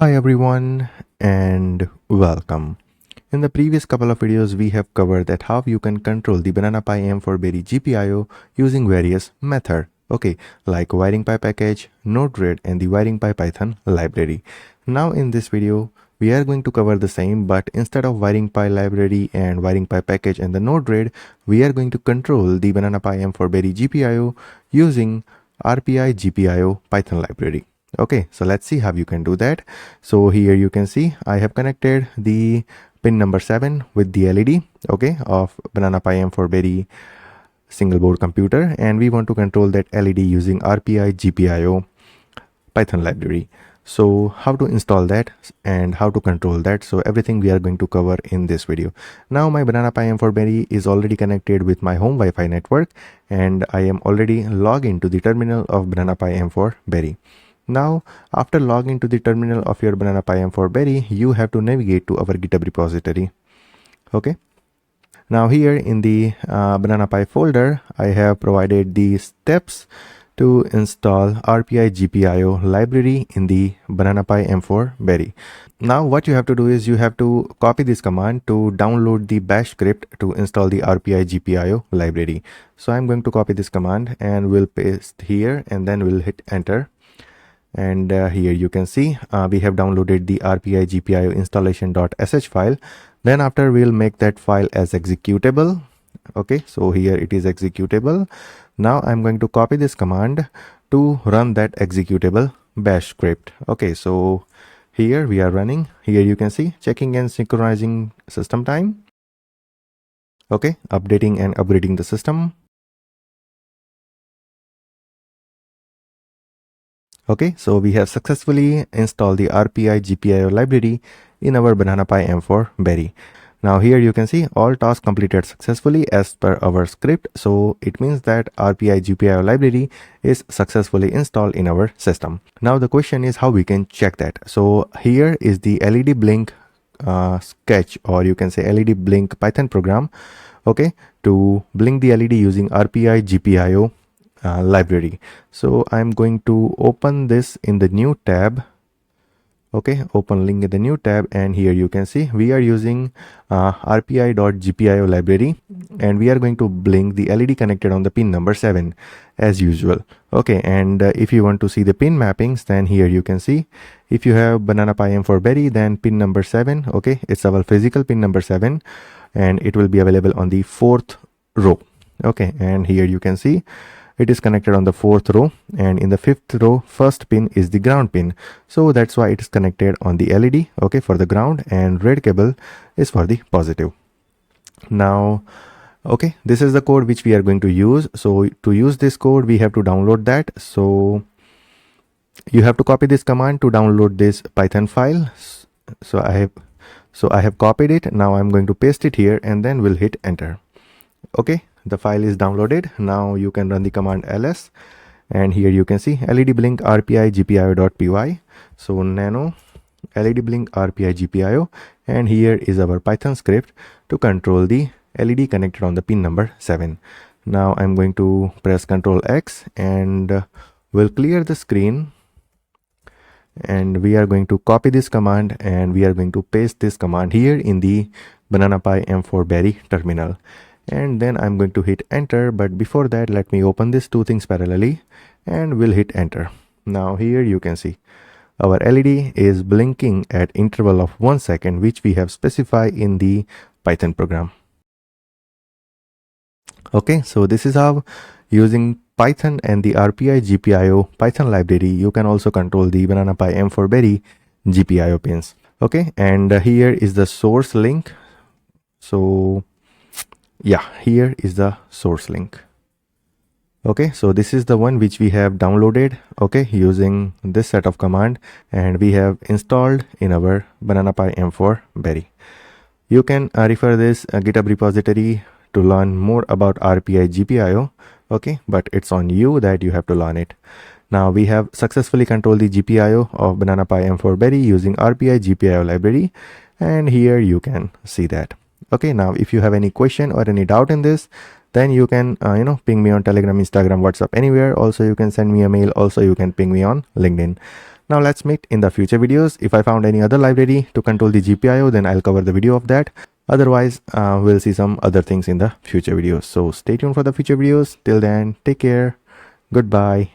Hi everyone and welcome. In the previous couple of videos we have covered that how you can control the Banana Pi M4-Berry GPIO using various methods. Okay, like wiring Pi package, Node-RED and the wiring Pi Python library. Now in this video we are going to cover the same, but instead of wiring Pi library and wiring Pi package and the Node-RED, we are going to control the Banana Pi M4-Berry GPIO using RPi.GPIO Python library. Okay, so let's see how you can do that. So here you can see I have connected the pin number 7 with the LED, okay, of Banana Pi M4-Berry single board computer, and we want to control that LED using RPi.GPIO Python library. So how to install that and how to control that, so everything we are going to cover in this video. Now my Banana Pi M4-Berry is already connected with my home Wi-Fi network, and I am already logged into the terminal of Banana Pi M4-Berry. Now, after logging to the terminal of your Banana Pi M4-Berry, you have to navigate to our GitHub repository. Okay. Now here in the Banana Pi folder, I have provided the steps to install RPi.GPIO library in the Banana Pi M4-Berry. Now what you have to do is you have to copy this command to download the bash script to install the RPi.GPIO library. So I'm going to copy this command and we'll paste here and then we'll hit enter. And here you can see we have downloaded the RPi.GPIO installation.sh file. Then after we'll make that file as executable. Okay, so here it is executable. Now I'm going to copy this command to run that executable bash script. Okay, so here we are running. Here you can see checking and synchronizing system time. Okay, updating and upgrading the system. Okay, so we have successfully installed the RPi.GPIO library in our Banana Pi M4-Berry. Now here you can see all tasks completed successfully as per our script. So it means that RPi.GPIO library is successfully installed in our system. Now the question is how we can check that. So here is the LED blink sketch, or you can say LED blink Python program. Okay, to blink the LED using RPi.GPIO library. So I'm going to open this in the new tab. Okay, open link in the new tab, and here you can see we are using RPi.GPIO library, and we are going to blink the LED connected on the pin number 7 as usual. Okay, and if you want to see the pin mappings, then here you can see if you have Banana Pi M4-Berry, then pin number 7, okay, it's our physical pin number 7 and it will be available on the 4th row. Okay, and here you can see it is connected on the 4th row, and in the 5th row first pin is the ground pin, so that's why it is connected on the LED, okay, for the ground, and red cable is for the positive. Now okay, this is the code which we are going to use. So to use this code we have to download that. So you have to copy this command to download this Python file. So I have copied it. Now I'm going to paste it here and then we'll hit enter. Okay, the file is downloaded. Now you can run the command ls, and here you can see LED blink RPi.GPIO.py. So nano LED blink RPi.GPIO, and here is our Python script to control the LED connected on the pin number 7. Now I'm going to press Ctrl X and we'll clear the screen, and we are going to copy this command and we are going to paste this command here in the Banana Pi M4-Berry terminal. And then I'm going to hit enter, but before that let me open these two things parallelly and we'll hit enter. Now here you can see our LED is blinking at interval of 1 second, which we have specified in the Python program. Okay, so this is how using Python and the RPi.GPIO Python library you can also control the Banana Pi M4-Berry GPIO pins. Okay, and here is the source link. So yeah, here is the source link. Okay, so this is the one which we have downloaded, okay, using this set of command, and we have installed in our Banana Pi M4-Berry. You can refer this GitHub repository to learn more about RPi.GPIO, okay, but it's on you that you have to learn it. Now we have successfully controlled the GPIO of Banana Pi M4-Berry using RPi.GPIO library, and here you can see that. Okay, now if you have any question or any doubt in this, then you can ping me on Telegram, Instagram, WhatsApp, anywhere. Also you can send me a mail. Also you can ping me on LinkedIn. Now let's meet in the future videos. If I found any other library to control the GPIO, then I'll cover the video of that. Otherwise, we'll see some other things in the future videos. So stay tuned for the future videos. Till then, take care. Goodbye.